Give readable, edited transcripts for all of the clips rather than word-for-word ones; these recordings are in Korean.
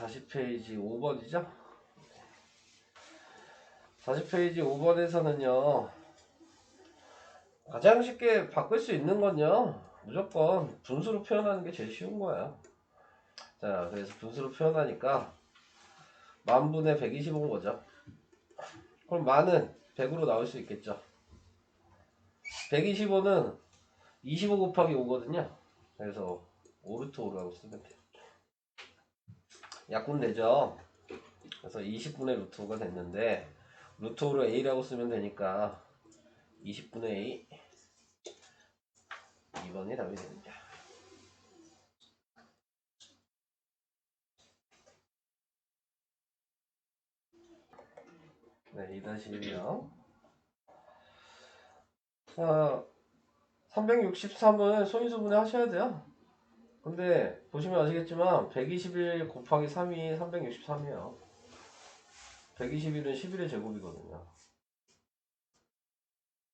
40페이지 5번이죠? 40페이지 5번에서는요, 가장 쉽게 바꿀 수 있는 건요, 무조건 분수로 표현하는 게 제일 쉬운 거예요. 자, 그래서 분수로 표현하니까 만분의 125인 거죠. 그럼 만은 100으로 나올 수 있겠죠. 125는 25 곱하기 5거든요. 그래서 5루트 5라고 쓰면 돼요. 약분 되죠. 그래서 20분의 루트 5가 됐는데 루트 5로 a라고 쓰면 되니까 20분의 a 2번이 답이 됩니다. 네, 2-1이요. 자, 363은 소인수분해 하셔야 돼요. 근데 보시면 아시겠지만 121 곱하기 3이 363이에요. 121은 11의 제곱이거든요.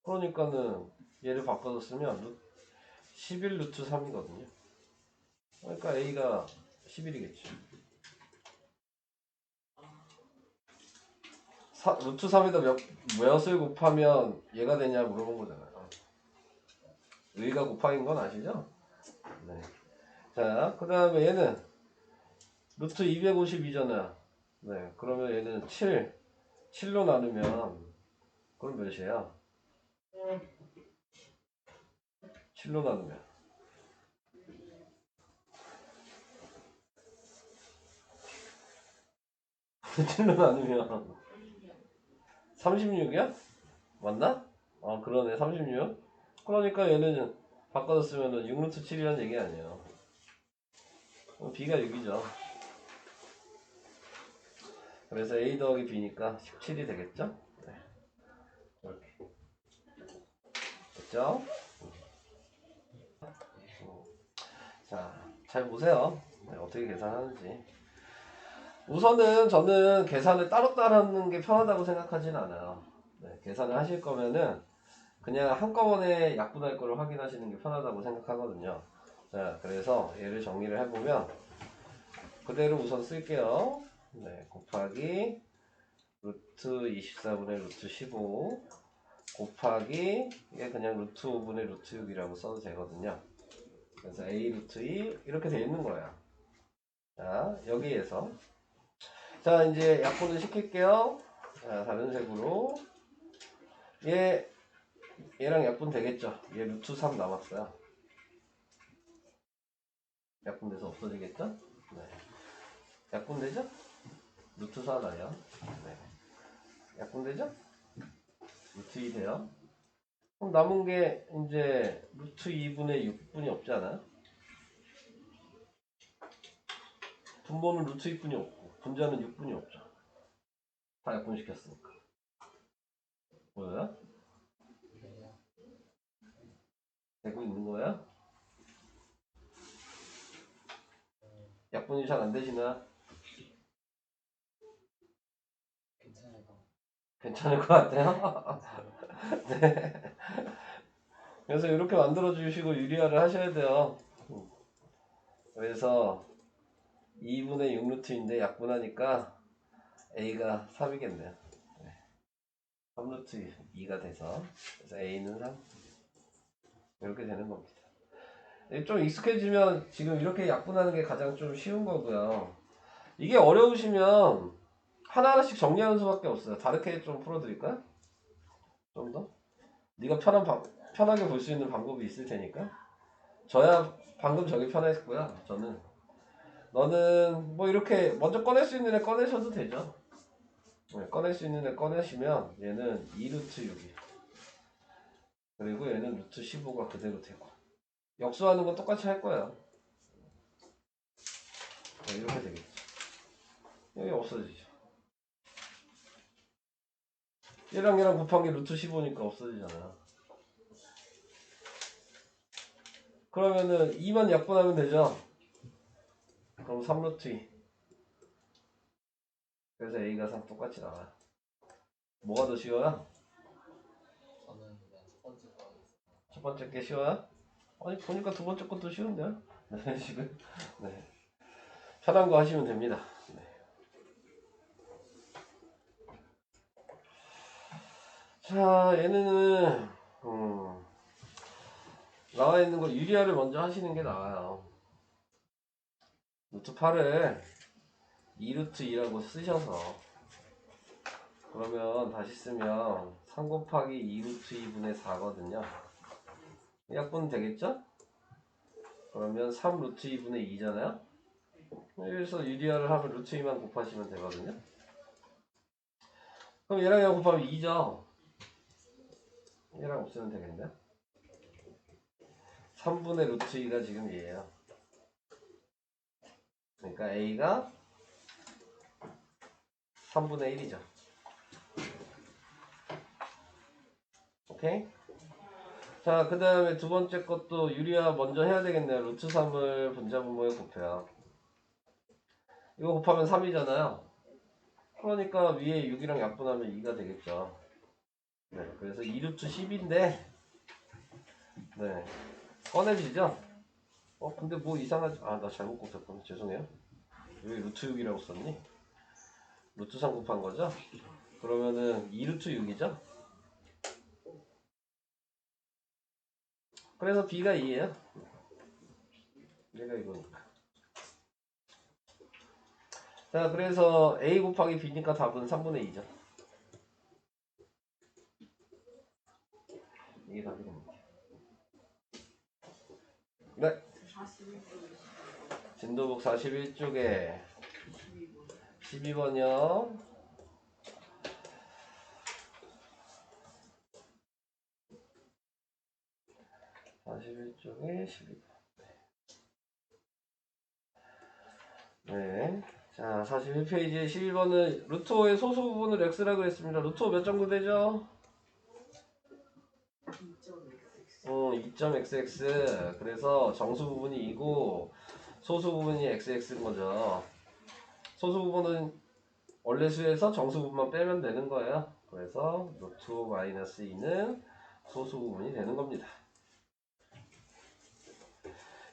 그러니까는 얘를 바꿔서 쓰면 11 루트 3이거든요. 그러니까 a가 11이겠죠. 루트 3에다 몇을 곱하면 얘가 되냐 물어본 거잖아요. 의가 곱하기인 건 아시죠? 네. 자, 그 다음에 얘는 루트 252잖아. 네, 그러면 얘는 7로 나누면 그럼 몇이에요? 7로 나누면 7로 나누면 36이야? 맞나? 아, 그러네. 36. 그러니까 얘는 바꿔서 쓰면은 6루트 7이라는 얘기 아니에요. 그럼 b가 6이죠. 그래서 a 더하기 b니까 17이 되겠죠? 네. 이렇게 됐죠? 자, 잘 보세요. 네, 어떻게 계산하는지. 우선은 저는 계산을 따로따로 하는 게 편하다고 생각하진 않아요. 네, 계산을 하실 거면은 그냥 한꺼번에 약분할 거를 확인하시는 게 편하다고 생각하거든요. 자, 그래서 얘를 정리를 해보면 그대로 우선 쓸게요. 네, 곱하기 루트 24분의 루트 15 곱하기 이게 그냥 루트 5분의 루트 6이라고 써도 되거든요. 그래서 a 루트 2 이렇게 돼 있는 거예요. 자, 여기에서 자, 이제 약분을 시킬게요. 자, 다른 색으로 얘랑 약분 되겠죠. 얘 루트 3 남았어요. 약분돼서 없어지겠죠? 네. 약분되죠? 루트 4 나요. 네. 약분되죠? 루트 2 돼요. 그럼 남은 게 이제 루트 2분의 6분이 없지 않아요? 분모는 루트 2분이 없고 분자는 6분이 없죠. 다 약분시켰으니까. 뭐야? 되고 있는 거야? 약분이 잘 안 되시나? 괜찮을 것 같아요? 네. 그래서 이렇게 만들어 주시고 유리화를 하셔야 돼요. 그래서 2분의 6루트인데 약분하니까 a가 3이겠네요. 3루트 2가 돼서 그래서 a는 3 이렇게 되는 겁니다. 좀 익숙해지면 지금 이렇게 약분하는 게 가장 좀 쉬운 거고요. 이게 어려우시면 하나하나씩 정리하는 수밖에 없어요. 다르게 좀 풀어드릴까요? 좀 더? 네가 편하게 볼 수 있는 방법이 있을 테니까. 저야 방금 저게 편했고요. 저는 너는 뭐 이렇게 먼저 꺼낼 수 있는 애 꺼내셔도 되죠. 네, 꺼낼 수 있는 애 꺼내시면 얘는 2루트 6이 그리고 얘는 루트 15가 그대로 되고 역수하는 건 똑같이 할 거예요. 네, 이렇게 되겠죠. 여기 없어지죠. 얘랑 얘랑 곱한 게 루트 15니까 없어지잖아요. 그러면은 2만 약분하면 되죠. 그럼 3루트 2 그래서 a가 3 똑같이 나와요. 뭐가 더 쉬워요? 저는 그냥 첫 번째 게 쉬워요? 아니 보니까 두 번째 것도 쉬운데요? 네, 지금 네. 편한 거 하시면 됩니다. 네. 자, 얘는 나와 있는 거 유리화를 먼저 하시는 게 나아요. 루트 8을 2루트 2라고 쓰셔서 그러면 다시 쓰면 3 곱하기 2루트 2분의 4거든요. 약분 되겠죠? 그러면 3 루트 2분의 2잖아요. 여기서 유리화를 하면 루트 2만 곱하시면 되거든요. 그럼 얘랑 얘랑 곱하면 2죠. 얘랑 없으면 되겠네요. 3분의 루트 2가 지금 얘예요. 그러니까 A가 3분의 1이죠. 오케이? 자, 그 다음에 두 번째 것도 유리화 먼저 해야 되겠네요. 루트 3을 분자분모에 곱해요. 이거 곱하면 3이잖아요. 그러니까 위에 6이랑 약분하면 2가 되겠죠. 네, 그래서 2루트 10인데, 네, 꺼내지죠? 근데 뭐 이상하지? 나 잘못 곱했구나. 죄송해요. 왜 루트 6이라고 썼니? 루트 3 곱한 거죠? 그러면은 2루트 6이죠? 그래서 B가 2예요. 얘가 이거니까. 자, 그래서 A 곱하기 B니까 답은 3분의 2죠. 이게 답이 됩니다. 네. 진도북 41쪽에 12번이요. 41쪽에 12번. 네. 자, 41페이지에 12번은 루트 5의 소수 부분을 x라고 했습니다. 루트 5 몇 정도 되죠? 2.xx. 그래서 정수 부분이 2고 소수 부분이 xx인 거죠. 소수 부분은 원래 수에서 정수 부분만 빼면 되는 거예요. 그래서 루트 5 마이너스 2는 소수 부분이 되는 겁니다.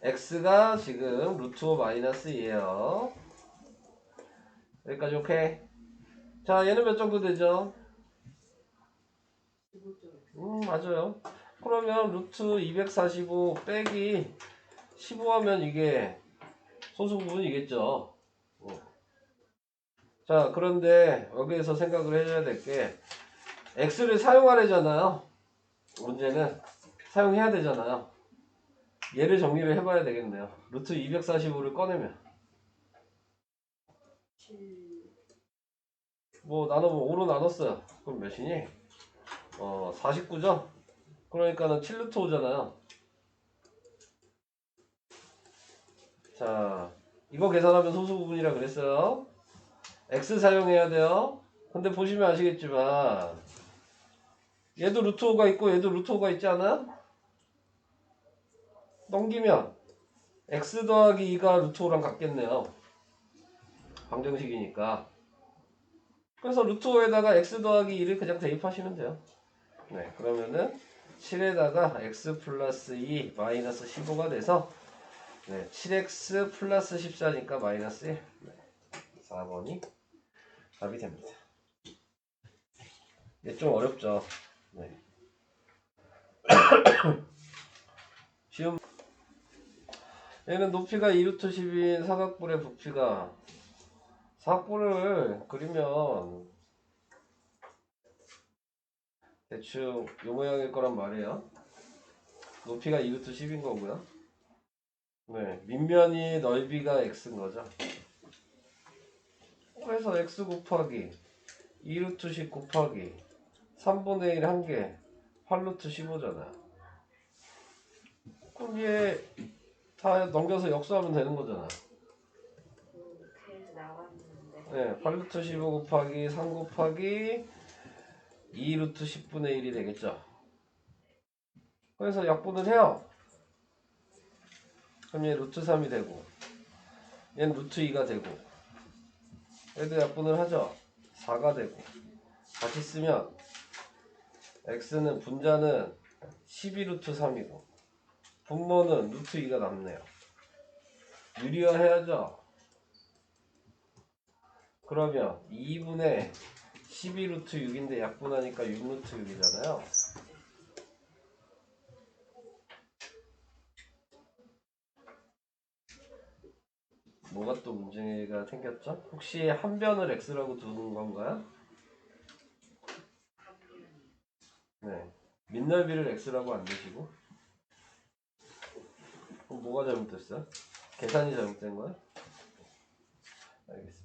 x가 지금 루트 5 마이너스 2예요. 여기까지 오케이? 자, 얘는 몇 정도 되죠? 맞아요. 그러면 루트 245 빼기 15하면 이게 소수 부분이겠죠. 자, 그런데 여기에서 생각을 해줘야 될 게 x를 사용하려잖아요. 문제는 사용해야 되잖아요. 얘를 정리를 해봐야 되겠네요. 루트 245를 꺼내면 뭐 나누면 5로 나눴어요. 그럼 몇이니? 49죠? 그러니까는 7루트 5잖아요. 자, 이거 계산하면 소수 부분이라 그랬어요. x 사용해야 돼요. 근데 보시면 아시겠지만 얘도 루트 5가 있고 얘도 루트 5가 있지 않아요? 넘기면 x 더하기 2가 루트 5랑 같겠네요. 방정식이니까. 그래서 루트 5에다가 x 더하기 2를 그냥 대입하시면 돼요. 네, 그러면은 7에다가 x 플러스 2 마이너스 15가 돼서 네, 7x 플러스 14니까 마이너스 1. 네, 4번이 답이 됩니다. 이게 좀 어렵죠. 네. 쉬운. 얘는 높이가 2루트 10인 사각뿔의 부피가 사각뿔을 그리면 대충 이 모양일 거란 말이에요. 높이가 2루트 10인 거고요. 네, 밑면이 넓이가 x인 거죠. 그래서 x 곱하기 2루트 10 곱하기 3분의 1 한 개 8루트 15잖아요. 그럼 얘 다 넘겨서 역수하면 되는 거잖아. 네, 8루트 15 곱하기 3 곱하기 2루트 10분의 1이 되겠죠. 그래서 약분을 해요. 그럼 얘 루트 3이 되고 얘는 루트 2가 되고 얘도 약분을 하죠. 4가 되고 같이 쓰면 x는 분자는 12루트 3이고 분모는 루트 2가 남네요. 유리화 해야죠. 그러면 2분의 12 루트 6인데 약분하니까 6 루트 6이잖아요. 뭐가 또 문제가 생겼죠? 혹시 한 변을 x라고 두는 건가요? 네. 밑넓이를 x라고 안 두시고. 그럼 뭐가 잘못됐어요? 계산이 잘못된 거야? 알겠습니다.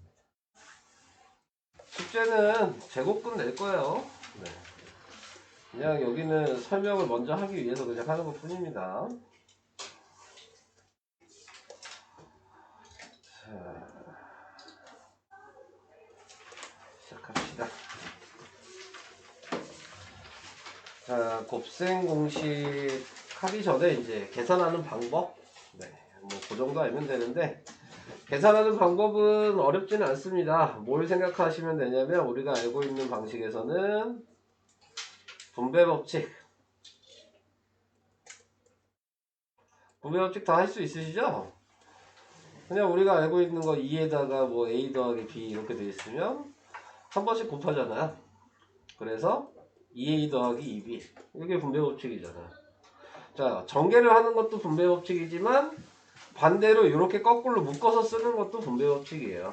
숙제는 제곱근 낼 거예요. 네. 그냥 여기는 설명을 먼저 하기 위해서 그냥 하는 것 뿐입니다. 자, 시작합시다. 자, 곱셈 공식 하기 전에 이제 계산하는 방법. 네, 뭐 그 정도 알면 되는데 계산하는 방법은 어렵지는 않습니다. 뭘 생각하시면 되냐면 우리가 알고 있는 방식에서는 분배 법칙. 분배 법칙 다 할 수 있으시죠? 그냥 우리가 알고 있는 거 2에다가 뭐 a 더하기 b 이렇게 돼 있으면 한 번씩 곱하잖아요. 그래서 2a 더하기 2b 이게 분배 법칙이잖아요. 자, 전개를 하는 것도 분배 법칙이지만 반대로 이렇게 거꾸로 묶어서 쓰는 것도 분배 법칙이에요.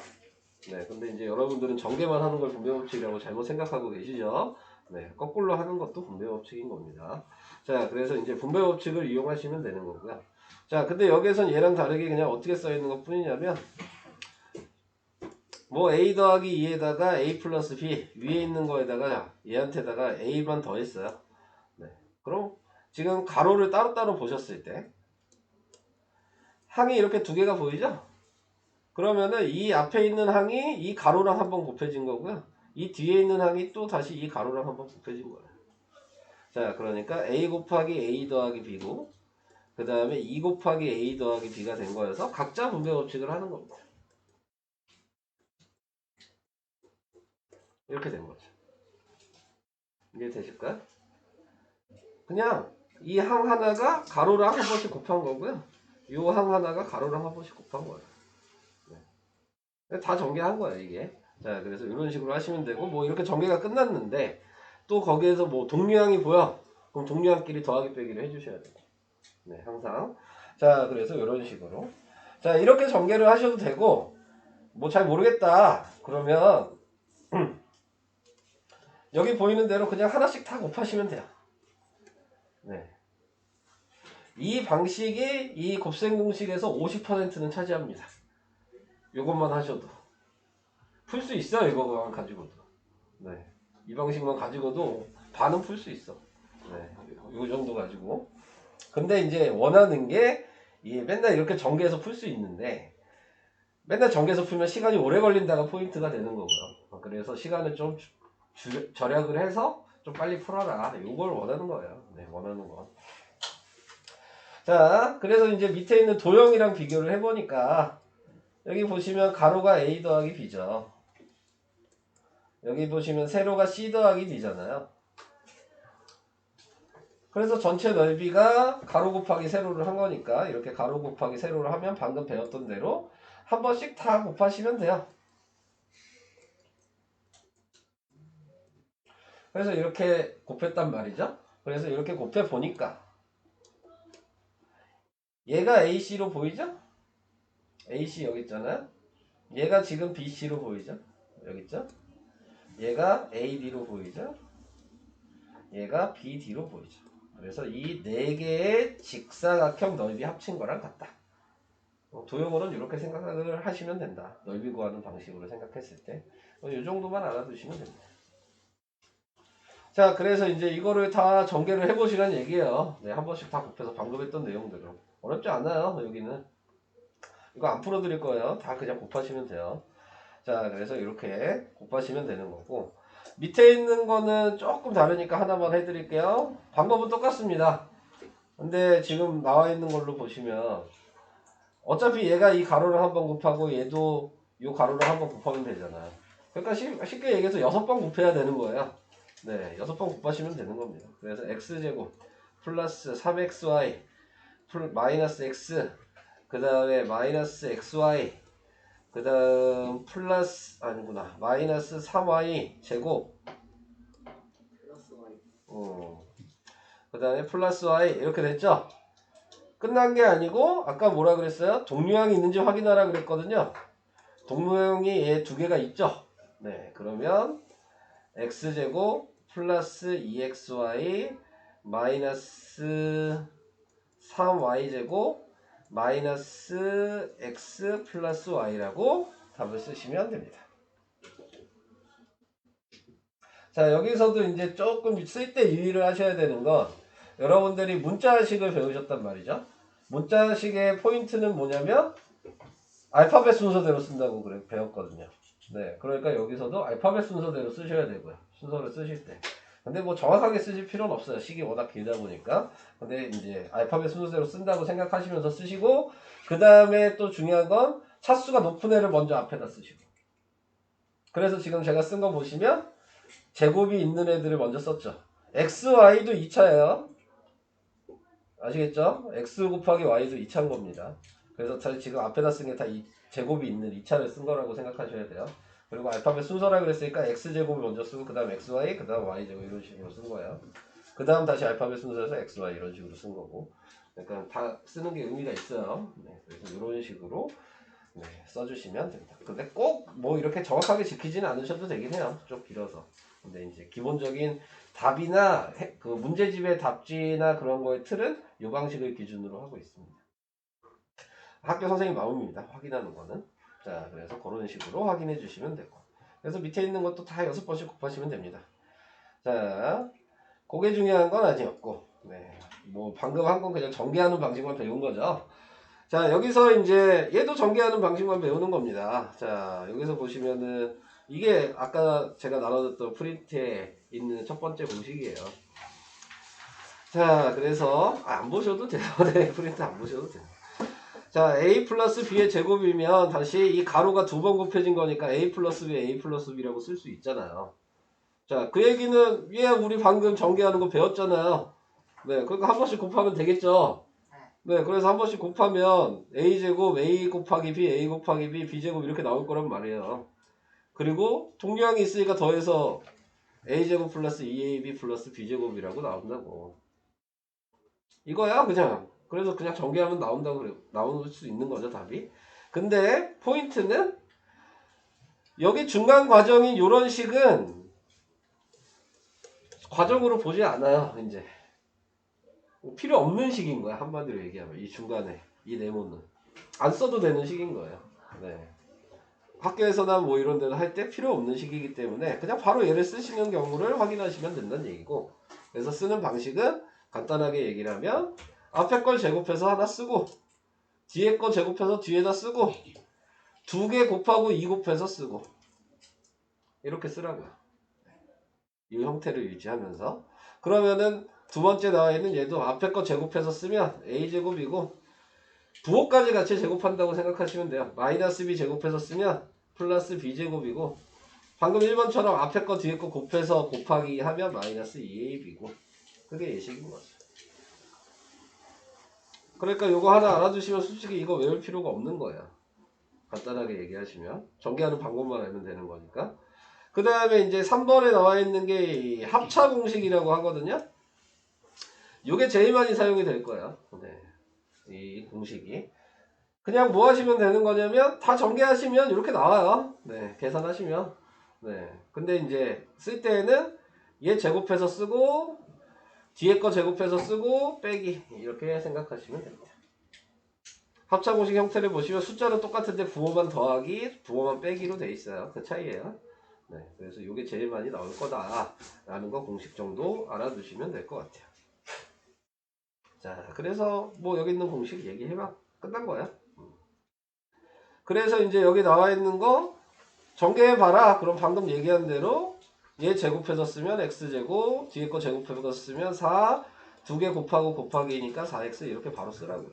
네, 근데 이제 여러분들은 전개만 하는 걸 분배 법칙이라고 잘못 생각하고 계시죠? 네, 거꾸로 하는 것도 분배 법칙인 겁니다. 자, 그래서 이제 분배 법칙을 이용하시면 되는 거고요. 자, 근데 여기에선 얘랑 다르게 그냥 어떻게 써 있는 것 뿐이냐면 뭐 a 더하기 2에다가 a 플러스 b 위에 있는 거에다가 얘한테다가 a만 더했어요. 네, 그럼 지금 가로를 따로따로 보셨을 때 항이 이렇게 두 개가 보이죠? 그러면은 이 앞에 있는 항이 이 가로랑 한번 곱해진 거고요. 이 뒤에 있는 항이 또 다시 이 가로랑 한번 곱해진 거예요. 자, 그러니까 a 곱하기 a 더하기 b고 그 다음에 2 곱하기 a 더하기 b가 된 거여서 각자 분배 법칙을 하는 겁니다. 이렇게 된 거죠. 이해 되실까요? 그냥 이 항 하나가 가로랑 한 번씩 곱한 거고요. 이 항 하나가 가로랑 한 번씩 곱한 거예요. 네. 다 전개한 거예요, 이게. 자, 그래서 이런 식으로 하시면 되고, 뭐 이렇게 전개가 끝났는데, 또 거기에서 뭐 동류항이 보여? 그럼 동류항끼리 더하기 빼기를 해주셔야 돼요. 네, 항상. 자, 그래서 이런 식으로. 자, 이렇게 전개를 하셔도 되고, 뭐 잘 모르겠다. 그러면, 여기 보이는 대로 그냥 하나씩 다 곱하시면 돼요. 네. 이 방식이 이 곱셈 공식에서 50%는 차지합니다. 이것만 하셔도. 풀 수 있어요, 이거만 가지고도. 네. 이 방식만 가지고도 반은 풀 수 있어. 네. 이 정도 가지고. 근데 이제 원하는 게, 이 맨날 이렇게 전개해서 풀 수 있는데, 맨날 전개해서 풀면 시간이 오래 걸린다가 포인트가 되는 거고요. 그래서 시간을 좀 절약을 해서 좀 빨리 풀어라. 이걸 원하는 거예요. 네, 원하는 거. 자, 그래서 이제 밑에 있는 도형이랑 비교를 해보니까, 여기 보시면 가로가 a 더하기 b죠. 여기 보시면 세로가 c 더하기 d잖아요. 그래서 전체 넓이가 가로 곱하기 세로를 한 거니까 이렇게 가로 곱하기 세로를 하면 방금 배웠던 대로 한 번씩 다 곱하시면 돼요. 그래서 이렇게 곱했단 말이죠. 그래서 이렇게 곱해 보니까 얘가 AC로 보이죠? AC 여기 있잖아요. 얘가 지금 BC로 보이죠? 여기 있죠? 얘가 AD로 보이죠? 얘가 BD로 보이죠. 그래서 이 네 개의 직사각형 넓이 합친 거랑 같다. 도형으로는 이렇게 생각을 하시면 된다. 넓이 구하는 방식으로 생각했을 때. 이 정도만 알아두시면 됩니다. 자, 그래서 이제 이거를 다 전개를 해보시라는 얘기예요. 네, 한 번씩 다 곱해서 방금 했던 내용들을. 어렵지 않아요, 여기는. 이거 안 풀어드릴 거예요. 다 그냥 곱하시면 돼요. 자, 그래서 이렇게 곱하시면 되는 거고. 밑에 있는 거는 조금 다르니까 하나만 해드릴게요. 방법은 똑같습니다. 근데 지금 나와 있는 걸로 보시면 어차피 얘가 이 가로를 한번 곱하고 얘도 이 가로를 한번 곱하면 되잖아요. 그러니까 쉽게 얘기해서 6번 곱해야 되는 거예요. 네, 6번 곱하시면 되는 겁니다. 그래서 x제곱 플러스 3xy 마이너스 x 그 다음에 마이너스 xy 그 다음 플러스 아니구나 마이너스 3y 제곱 플러스 y. 그 다음에 플러스 y 이렇게 됐죠? 끝난 게 아니고 아까 뭐라 그랬어요? 동류항이 있는지 확인하라 그랬거든요. 동류항이 얘 두 개가 있죠? 네, 그러면 x제곱 플러스 2xy 마이너스 3y제곱 마이너스 x 플러스 y라고 답을 쓰시면 됩니다. 자, 여기서도 이제 조금 쓸 때 유의를 하셔야 되는 건 여러분들이 문자식을 배우셨단 말이죠. 문자식의 포인트는 뭐냐면 알파벳 순서대로 쓴다고 그래 배웠거든요. 네, 그러니까 여기서도 알파벳 순서대로 쓰셔야 되고요. 순서를 쓰실 때. 근데 뭐 정확하게 쓰실 필요는 없어요. 식이 워낙 길다 보니까. 근데 이제 알파벳 순서대로 쓴다고 생각하시면서 쓰시고, 그 다음에 또 중요한 건 차수가 높은 애를 먼저 앞에다 쓰시고. 그래서 지금 제가 쓴 거 보시면 제곱이 있는 애들을 먼저 썼죠. x, y도 2차예요. 아시겠죠? x 곱하기 y도 2차인 겁니다. 그래서 지금 앞에다 쓴 게 다 제곱이 있는 2차를 쓴 거라고 생각하셔야 돼요. 그리고 알파벳 순서라 그랬으니까 x제곱을 먼저 쓰고 그 다음 xy, 그 다음 y제곱 이런 식으로 쓴 거예요. 그 다음 다시 알파벳 순서에서 xy 이런 식으로 쓴 거고. 그러니까 다 쓰는 게 의미가 있어요. 네, 그래서 이런 식으로 네, 써주시면 됩니다. 근데 꼭 뭐 이렇게 정확하게 지키지는 않으셔도 되긴 해요. 좀 길어서. 근데 이제 기본적인 답이나 그 문제집의 답지나 그런 거의 틀은 이 방식을 기준으로 하고 있습니다. 학교 선생님 마음입니다. 확인하는 거는. 자, 그래서 그런 식으로 확인해 주시면 되고. 그래서 밑에 있는 것도 다 6번씩 곱하시면 됩니다. 자, 그게 중요한 건 아니었고, 네. 뭐 방금 한 건 그냥 전개하는 방식만 배운 거죠. 자, 여기서 이제 얘도 전개하는 방식만 배우는 겁니다. 자, 여기서 보시면은 이게 아까 제가 나눠줬던 프린트에 있는 첫 번째 공식이에요. 자, 그래서 안 보셔도 돼요. 네, 프린트 안 보셔도 돼요. 자, a 플러스 b의 제곱이면 다시 이 가로가 두 번 곱해진 거니까 a 플러스 b, a 플러스 b라고 쓸 수 있잖아요. 자, 그 얘기는 위에 우리 방금 전개하는 거 배웠잖아요. 네, 그러니까 한 번씩 곱하면 되겠죠. 네, 그래서 한 번씩 곱하면 a제곱 a 곱하기 b, a 곱하기 b, b제곱 이렇게 나올 거란 말이에요. 그리고 동류항이 있으니까 더해서 a제곱 플러스 2ab 플러스 b제곱이라고 나온다고. 이거야 그냥. 그래서 그냥 전개하면 나온다고 그래요. 나올 수 있는 거죠 답이. 근데 포인트는 여기 중간 과정인 이런 식은 과정으로 보지 않아요. 이제 필요 없는 식인 거야. 한마디로 얘기하면 이 중간에 이 네모는 안 써도 되는 식인 거예요. 네. 학교에서나 뭐 이런 데는 할 때 필요 없는 식이기 때문에 그냥 바로 얘를 쓰시는 경우를 확인하시면 된다는 얘기고. 그래서 쓰는 방식은 간단하게 얘기를 하면 앞에 걸 제곱해서 하나 쓰고 뒤에 거 제곱해서 뒤에다 쓰고 두 개 곱하고 2 곱해서 쓰고 이렇게 쓰라고요. 이 형태를 유지하면서. 그러면은 두 번째 나와 있는 얘도 앞에 거 제곱해서 쓰면 a제곱이고 부호까지 같이 제곱한다고 생각하시면 돼요. 마이너스 b 제곱해서 쓰면 플러스 b제곱이고 방금 1번처럼 앞에 거 뒤에 거 곱해서 곱하기 하면 마이너스 2ab이고 그게 예식인 거죠. 그러니까 요거 하나 알아두시면 솔직히 이거 외울 필요가 없는 거예요. 간단하게 얘기하시면 전개하는 방법만 알면 되는 거니까. 그 다음에 이제 3번에 나와 있는 게 합차 공식이라고 하거든요. 요게 제일 많이 사용이 될 거예요. 네. 이 공식이. 그냥 뭐 하시면 되는 거냐면 다 전개하시면 이렇게 나와요. 네. 계산하시면. 네. 근데 이제 쓸 때에는 얘 제곱해서 쓰고 뒤에 거 제곱해서 쓰고 빼기 이렇게 생각하시면 됩니다. 합차 공식 형태를 보시면 숫자는 똑같은데 부호만 더하기, 부호만 빼기로 돼 있어요. 그 차이예요. 네, 그래서 이게 제일 많이 나올 거다라는 거 공식 정도 알아두시면 될 것 같아요. 자, 그래서 뭐 여기 있는 공식 얘기해봐 끝난 거야. 그래서 이제 여기 나와 있는 거 전개해봐라. 그럼 방금 얘기한 대로 얘 제곱해서 쓰면 x제곱, 뒤에 거 제곱해서 쓰면 4, 두 개 곱하고 곱하기니까 4x 이렇게 바로 쓰라고요.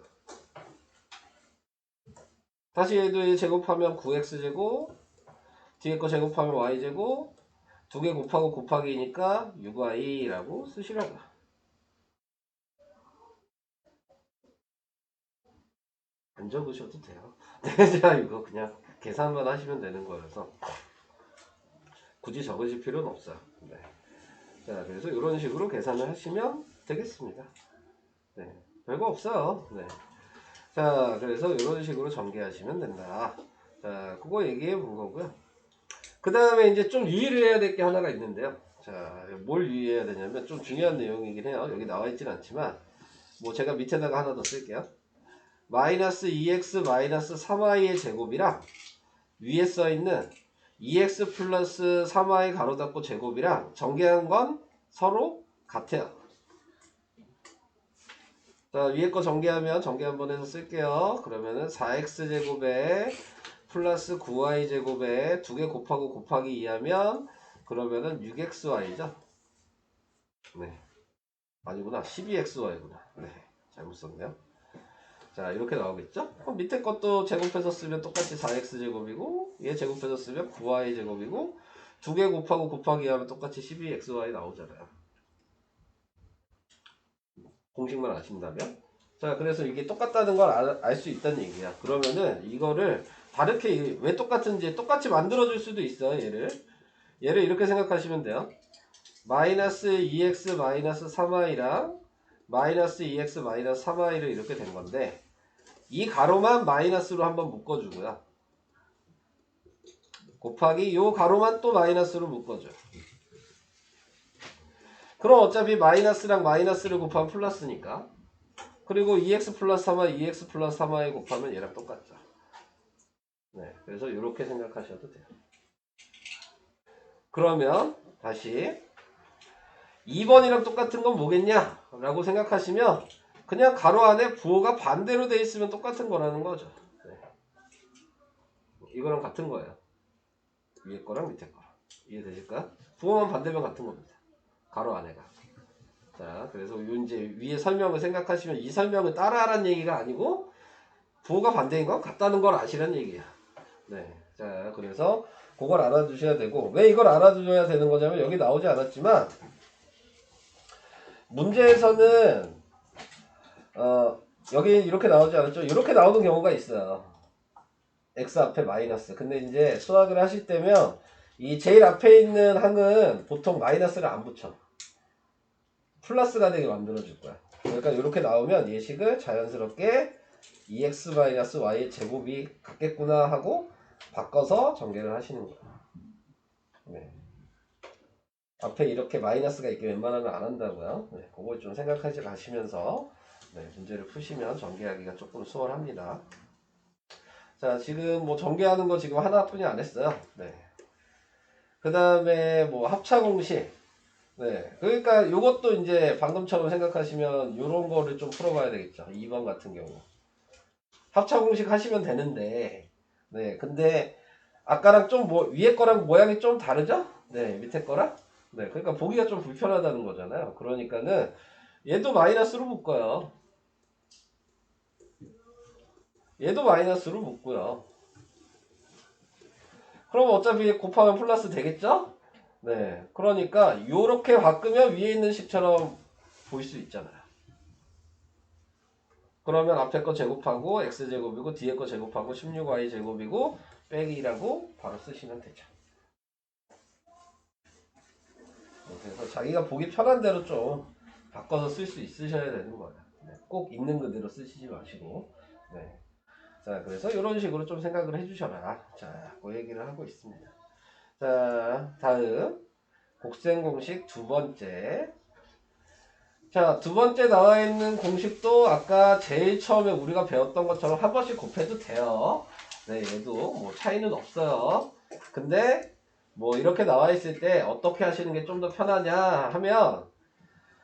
다시 얘도 얘 제곱하면 9x제곱, 뒤에 거 제곱하면 y제곱, 두 개 곱하고 곱하기니까 6y라고 쓰시라고요. 안 적으셔도 돼요. 네, 자, 이거 그냥 계산만 하시면 되는 거라서 굳이 적으실 필요는 없어요. 네. 자, 그래서 이런 식으로 계산을 하시면 되겠습니다. 네, 별거 없어요. 네. 자, 그래서 이런 식으로 전개하시면 된다. 자, 그거 얘기해 본 거고요. 그 다음에 이제 좀 유의를 해야 될 게 하나가 있는데요. 자, 뭘 유의해야 되냐면 좀 중요한 내용이긴 해요. 여기 나와 있진 않지만 뭐 제가 밑에다가 하나 더 쓸게요. 마이너스 2x 마이너스 3y의 제곱이랑 위에 써있는 2x 플러스 3y 가로 닫고 제곱이랑 전개한 건 서로 같아요. 자, 위에 거 전개하면 전개 한번 해서 쓸게요. 그러면은 4x 제곱에 플러스 9y 제곱에 2개 곱하고 곱하기 2하면 그러면은 6xy죠. 네. 아니구나. 12xy구나. 네. 잘못 썼네요. 자, 이렇게 나오겠죠? 그럼 밑에 것도 제곱해서 쓰면 똑같이 4x 제곱이고 얘 제곱해서 쓰면 9y 제곱이고 2개 곱하고 곱하기 하면 똑같이 12xy 나오잖아요. 공식만 아신다면. 자, 그래서 이게 똑같다는 걸 알 수 있다는 얘기야. 그러면은 이거를 다르게 왜 똑같은지 똑같이 만들어줄 수도 있어요. 얘를 이렇게 생각하시면 돼요. 마이너스 2x 마이너스 3y랑 마이너스 2x 마이너스 3y를 이렇게 된 건데 이 가로만 마이너스로 한번 묶어주고요. 곱하기 요 가로만 또 마이너스로 묶어줘. 그럼 어차피 마이너스랑 마이너스를 곱하면 플러스니까. 그리고 2x 플러스 3y, 2x 플러스 3y 곱하면 얘랑 똑같죠. 네, 그래서 이렇게 생각하셔도 돼요. 그러면 다시 2번이랑 똑같은 건 뭐겠냐? 라고 생각하시면 그냥 가로 안에 부호가 반대로 돼 있으면 똑같은 거라는 거죠. 네. 이거랑 같은 거예요. 위에 거랑 밑에 거랑. 이해되실까요? 부호만 반대면 같은 겁니다. 가로 안에가. 자, 그래서 이제 위에 설명을 생각하시면 이 설명을 따라하라는 얘기가 아니고 부호가 반대인 건 같다는 걸 아시라는 얘기야. 네. 자, 그래서 그걸 알아두셔야 되고 왜 이걸 알아두셔야 되는 거냐면 여기 나오지 않았지만 문제에서는 여기 이렇게 나오지 않았죠? 이렇게 나오는 경우가 있어요. x 앞에 마이너스. 근데 이제 수학을 하실 때면 이 제일 앞에 있는 항은 보통 마이너스를 안 붙여. 플러스가 되게 만들어줄 거야. 그러니까 이렇게 나오면 예식을 자연스럽게 2x-y의 제곱이 같겠구나 하고 바꿔서 전개를 하시는 거예요. 네. 앞에 이렇게 마이너스가 있게 웬만하면 안 한다고요. 네, 그걸 좀 생각하지 가시면서 네, 문제를 푸시면 전개하기가 조금 수월합니다. 자, 지금 뭐 전개하는 거 지금 하나뿐이 안 했어요. 네. 그 다음에 뭐 합차 공식. 네. 그러니까 요것도 이제 방금처럼 생각하시면 요런 거를 좀 풀어봐야 되겠죠. 2번 같은 경우. 합차 공식 하시면 되는데, 네. 근데 아까랑 좀 뭐, 위에 거랑 모양이 좀 다르죠? 네. 밑에 거랑? 네. 그러니까 보기가 좀 불편하다는 거잖아요. 그러니까는 얘도 마이너스로 묶어요. 얘도 마이너스로 묶고요. 그럼 어차피 곱하면 플러스 되겠죠? 네. 그러니까 요렇게 바꾸면 위에 있는 식처럼 보일 수 있잖아요. 그러면 앞에 거 제곱하고 x제곱이고 뒤에 거 제곱하고 16y 제곱이고 빼기 2라고 바로 쓰시면 되죠. 그래서 자기가 보기 편한 대로 좀 바꿔서 쓸 수 있으셔야 되는 거예요. 네. 꼭 있는 그대로 쓰시지 마시고. 네. 자, 그래서 이런 식으로 좀 생각을 해주셔라. 자, 그 얘기를 하고 있습니다. 자, 다음 곱셈 공식 두 번째. 자, 두 번째 나와 있는 공식도 아까 제일 처음에 우리가 배웠던 것처럼 한 번씩 곱해도 돼요. 네, 얘도 뭐 차이는 없어요. 근데 뭐 이렇게 나와 있을 때 어떻게 하시는 게 좀 더 편하냐 하면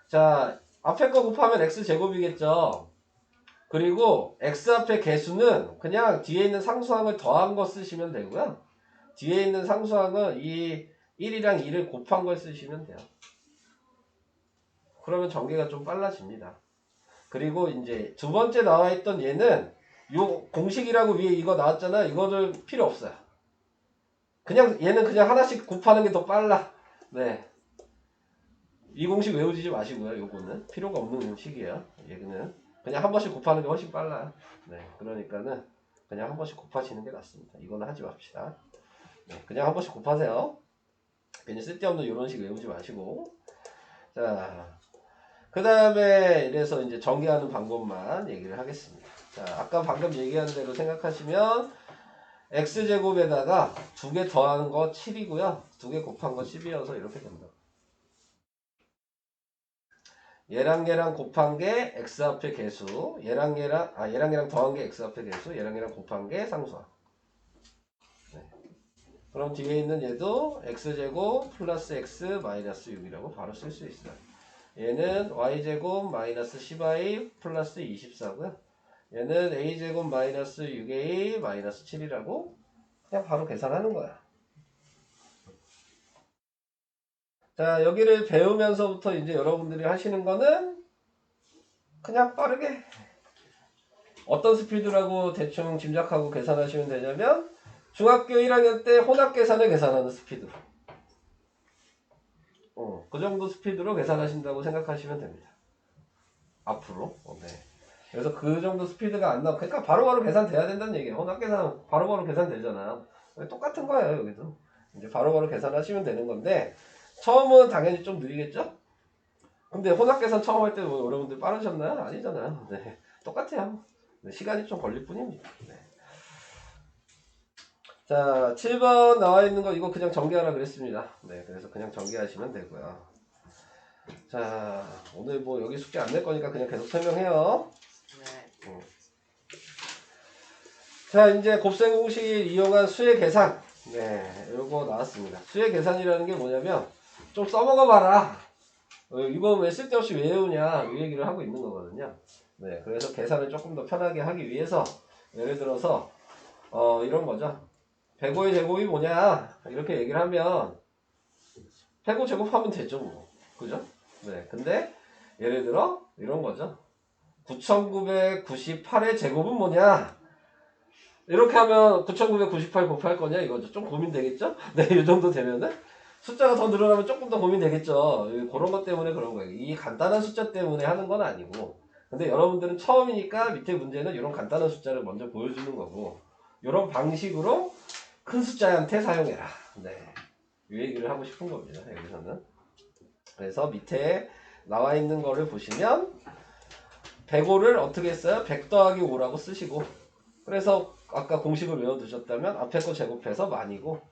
자, 앞에 거 곱하면 x제곱이겠죠. 그리고 x 앞에 개수는 그냥 뒤에 있는 상수항을 더한 거 쓰시면 되고요. 뒤에 있는 상수항은 이 1이랑 2를 곱한 걸 쓰시면 돼요. 그러면 전개가 좀 빨라집니다. 그리고 이제 두 번째 나와 있던 얘는 요 공식이라고 위에 이거 나왔잖아. 이거를 필요 없어요. 그냥 얘는 그냥 하나씩 곱하는 게 더 빨라. 네. 이 공식 외우지 마시고요. 요거는 필요가 없는 식이에요. 얘는 그냥 한 번씩 곱하는 게 훨씬 빨라요. 네, 그러니까는 그냥 한 번씩 곱하시는 게 낫습니다. 이거는 하지 맙시다. 네, 그냥 한 번씩 곱하세요. 괜히 쓸데없는 이런 식 외우지 마시고. 자, 그 다음에 이래서 이제 전개하는 방법만 얘기를 하겠습니다. 자, 아까 방금 얘기한 대로 생각하시면 x제곱에다가 2개 더하는 거 7이고요. 2개 곱한 거 10이어서 이렇게 됩니다. 얘랑 곱한 게 x 앞의 개수, 얘랑 더한 게 x 앞의 개수, 얘랑 곱한 게 상수항. 네. 그럼 뒤에 있는 얘도 x제곱 플러스 x 마이너스 6이라고 바로 쓸 수 있어요. 얘는 y제곱 마이너스 10i 플러스 24고요. 얘는 a제곱 마이너스 6a 마이너스 7이라고 그냥 바로 계산하는 거야. 자, 여기를 배우면서부터 이제 여러분들이 하시는 거는 그냥 빠르게 어떤 스피드라고 대충 짐작하고 계산하시면 되냐면 중학교 1학년 때 혼합 계산을 계산하는 스피드로 그 정도 스피드로 계산하신다고 생각하시면 됩니다. 앞으로. 네. 그래서 그 정도 스피드가 안 나와. 그러니까 바로바로 계산돼야 된다는 얘기예요. 혼합 계산 바로바로 계산되잖아요. 똑같은 거예요. 여기도. 이제 바로바로 계산하시면 되는 건데 처음은 당연히 좀 느리겠죠? 근데 혼합 계산 처음 할 때 뭐 여러분들 빠르셨나요? 아니잖아요. 네. 똑같아요. 네. 시간이 좀 걸릴 뿐입니다. 네. 자, 7번 나와 있는 거 이거 그냥 전개하라 그랬습니다. 네. 그래서 그냥 전개하시면 되고요. 자, 오늘 뭐 여기 숙제 안 낼 거니까 그냥 계속 설명해요. 네. 자, 이제 곱셈 공식을 이용한 수의 계산. 네, 요거 나왔습니다. 수의 계산이라는 게 뭐냐면 좀 써먹어 봐라. 이거 왜 쓸데없이 외우냐 이 얘기를 하고 있는 거거든요. 네, 그래서 계산을 조금 더 편하게 하기 위해서 예를 들어서 이런 거죠. 105의 제곱이 뭐냐 이렇게 얘기를 하면 105 제곱하면 되죠 뭐. 그죠? 네, 근데 예를 들어 이런 거죠. 9998의 제곱은 뭐냐 이렇게 하면 9998 곱할 거냐 이거죠. 좀 고민되겠죠? 네, 이 정도 되면은 숫자가 더 늘어나면 조금 더 고민되겠죠. 그런 것 때문에 그런 거예요. 이 간단한 숫자 때문에 하는 건 아니고 근데 여러분들은 처음이니까 밑에 문제는 이런 간단한 숫자를 먼저 보여주는 거고 이런 방식으로 큰 숫자한테 사용해라. 네, 이 얘기를 하고 싶은 겁니다. 여기서는. 그래서 밑에 나와 있는 거를 보시면 105를 어떻게 써요? 100 더하기 5라고 쓰시고 그래서 아까 공식을 외워두셨다면 앞에 거 제곱해서 만이고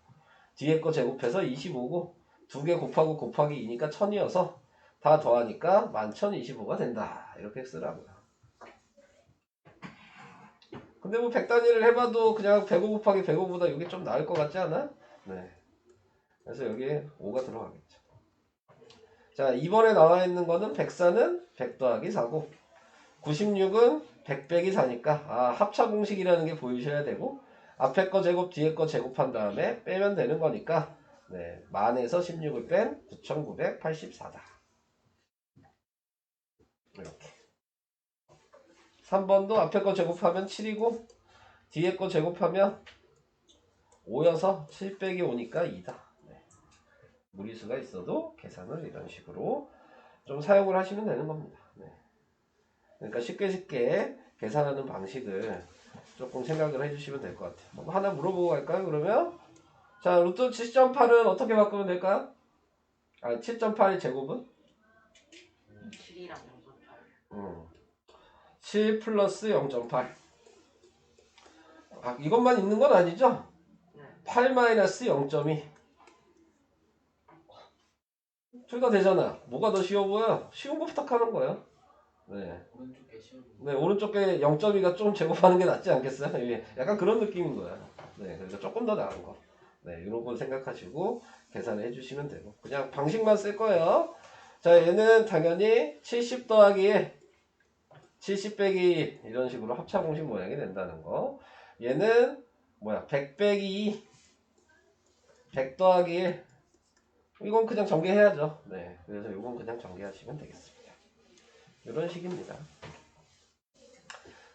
뒤에 거 제곱해서 25고 두 개 곱하고 곱하기 2니까 1000이어서 다 더하니까 11,025가 된다. 이렇게 쓰라고요. 근데 뭐 100단위를 해봐도 그냥 105 곱하기 105보다 이게 좀 나을 것 같지 않아? 네. 그래서 여기에 5가 들어가겠죠. 자, 이번에 나와 있는 거는 104는 100 더하기 4고 96은 100 빼기 4니까 합차 공식이라는 게 보이셔야 되고 앞에 거 제곱 뒤에 거 제곱한 다음에 빼면 되는 거니까 네, 만에서 16을 뺀 9984다. 이렇게 3번도 앞에 거 제곱하면 7이고 뒤에 거 제곱하면 5여서 7 빼기 5니까 2다. 네. 무리수가 있어도 계산을 이런 식으로 좀 사용을 하시면 되는 겁니다. 네. 그러니까 쉽게 계산하는 방식을 조금 생각을 해주시면 될 것 같아요. 뭐 하나 물어보고 갈까요? 그러면 자, 루트 7.8은 어떻게 바꾸면 될까요? 7.8의 제곱은? 7이랑 0.8. 7 플러스 0.8 이것만 있는 건 아니죠? 네. 8 마이너스 0.2 둘 다 되잖아. 뭐가 더 쉬워 보여? 쉬운 거 부탁하는 거예요. 네. 오른쪽 게 쉬운 네, 오른쪽에 0.2가 좀 제곱하는 게 낫지 않겠어요? 예, 약간 그런 느낌인 거야. 네, 그러니까 조금 더 나은 거. 네, 이런 거 생각하시고 계산을 해주시면 되고. 그냥 방식만 쓸 거예요. 자, 얘는 당연히 70 더하기 1, 70 빼기 1 이런 식으로 합차 공식 모양이 된다는 거. 얘는 뭐야? 100 빼기 2, 100 더하기 1. 이건 그냥 전개해야죠. 네, 그래서 이건 그냥 전개하시면 되겠습니다. 이런 식입니다.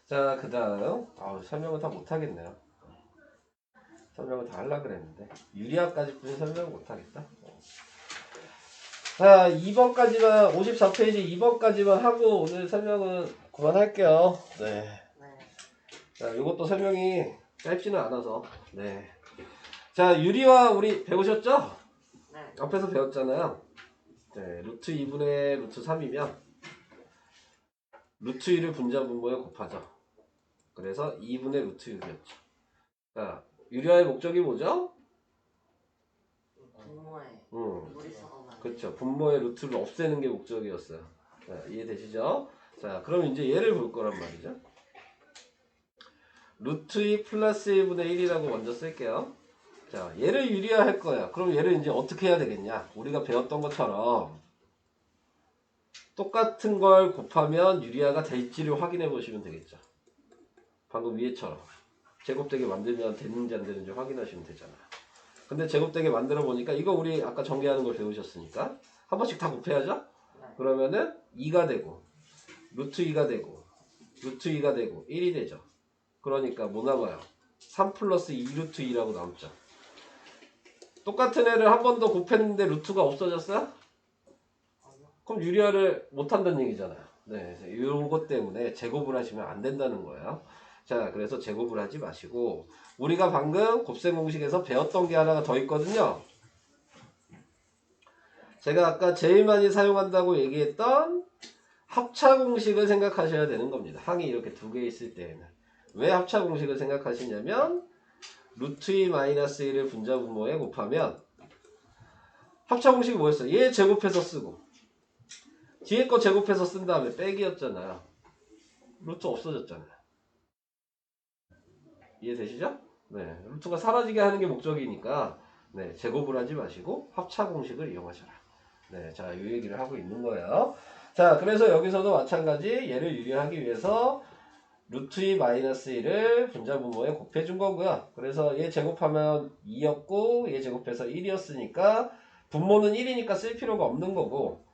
자, 그 다음 설명을 다 못하겠네요. 설명을 다 하려고 그랬는데 유리화까지 뿐이 설명을 못하겠다. 자, 2번까지만 54페이지 2번까지만 하고 오늘 설명은 그만할게요. 네. 네. 자, 이것도 설명이 짧지는 않아서. 네. 자, 유리화 우리 배우셨죠? 네. 앞에서 배웠잖아요. 네, 루트 2분의 루트 3이면 루트 2를 분자 분모에 곱하죠. 그래서 2분의 루트 6이었죠. 자, 유리화의 목적이 뭐죠? 분모에 음, 물이 썩어나요. 그렇죠. 분모의 루트를 없애는 게 목적이었어요. 자, 이해되시죠? 자, 그럼 이제 얘를 볼 거란 말이죠. 루트 2 플러스 1분의 1이라고 먼저 쓸게요. 자, 얘를 유리화할 거야. 그럼 얘를 이제 어떻게 해야 되겠냐? 우리가 배웠던 것처럼 똑같은 걸 곱하면 유리화가 될지를 확인해 보시면 되겠죠. 방금 위에처럼 제곱되게 만들면 되는지 안 되는지 확인하시면 되잖아요. 근데 제곱되게 만들어 보니까 이거 우리 아까 전개하는 걸 배우셨으니까 한 번씩 다 곱해야죠. 네. 그러면은 2가 되고 루트 2가 되고 루트 2가 되고 1이 되죠. 그러니까 뭐 남아요? 3 플러스 2 루트 2라고 남죠. 똑같은 애를 한 번 더 곱했는데 루트가 없어졌어요? 아니요. 그럼 유리화를 못한다는 얘기잖아요. 네, 이런 것 때문에 제곱을 하시면 안 된다는 거예요. 자, 그래서 제곱을 하지 마시고 우리가 방금 곱셈 공식에서 배웠던 게 하나가 더 있거든요. 제가 아까 제일 많이 사용한다고 얘기했던 합차 공식을 생각하셔야 되는 겁니다. 항이 이렇게 두 개 있을 때에는. 왜 합차 공식을 생각하시냐면 루트 2 마이너스 1을 분자 분모에 곱하면 합차 공식이 뭐였어요? 얘 제곱해서 쓰고 뒤에 거 제곱해서 쓴 다음에 빼기였잖아요. 루트 없어졌잖아요. 이해되시죠? 네, 루트가 사라지게 하는 게 목적이니까 네, 제곱을 하지 마시고 합차 공식을 이용하셔라. 네, 자, 이 얘기를 하고 있는 거예요. 자, 그래서 여기서도 마찬가지 얘를 유리하기 위해서 루트 2 마이너스 1을 분자 분모에 곱해준 거고요. 그래서 얘 제곱하면 2였고 얘 제곱해서 1이었으니까 분모는 1이니까 쓸 필요가 없는 거고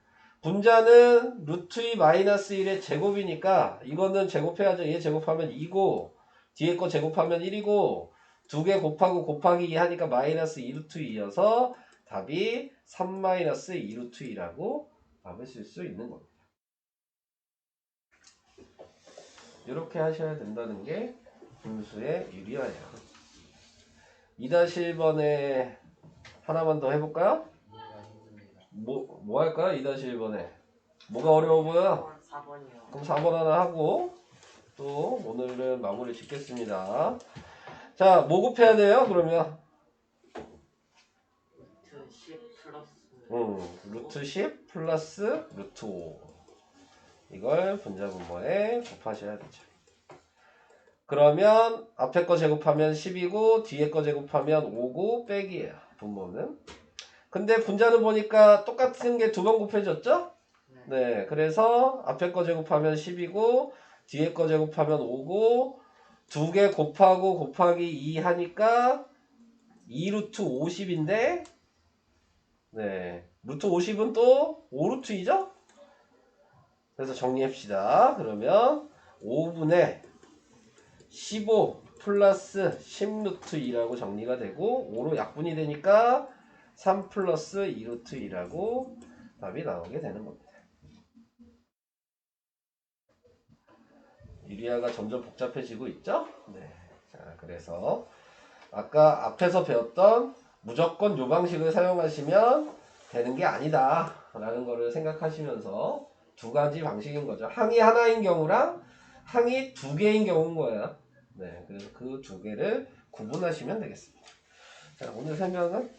분자는 루트 2 마이너스 1의 제곱이니까 이거는 제곱해야죠. 얘 제곱하면 2고 뒤에 거 제곱하면 1이고 두 개 곱하고 곱하기 2 하니까 마이너스 2 루트 2여서 답이 3 마이너스 2 루트 2라고 답을 쓸 수 있는 겁니다. 이렇게 하셔야 된다는 게 분수의 유리화예요. 2-1번에 하나만 더 해볼까요? 이해가 힘듭니다. 뭐 할까요? 2-1번에 뭐가 어려워 보여? 4번이요. 그럼 4번 하나 하고 또 오늘은 마무리 짓겠습니다. 자, 뭐 곱해야 돼요? 그러면 루트 10 플러스 루트 10 플러스 루트 5 이걸 분자 분모에 곱하셔야 되죠. 그러면 앞에 거 제곱하면 10이고 뒤에 거 제곱하면 5고 빼기예요. 분모는. 근데 분자는 보니까 똑같은 게 두 번 곱해졌죠? 네, 그래서 앞에 거 제곱하면 10이고 뒤에 거 제곱하면 5고 두 개 곱하고 곱하기 2 하니까 2루트 50인데 네, 루트 50은 또 5루트이죠? 그래서 정리합시다. 그러면 5분의 15 플러스 10루트 2라고 정리가 되고 5로 약분이 되니까 3 플러스 2루트 2라고 답이 나오게 되는 겁니다. 유리화가 점점 복잡해지고 있죠? 네. 자, 그래서 아까 앞에서 배웠던 무조건 요 방식을 사용하시면 되는 게 아니다 라는 거를 생각하시면서 두 가지 방식인 거죠. 항이 하나인 경우랑 항이 두 개인 경우인 거예요. 네, 그래서 그 두 개를 구분하시면 되겠습니다. 자, 오늘 설명은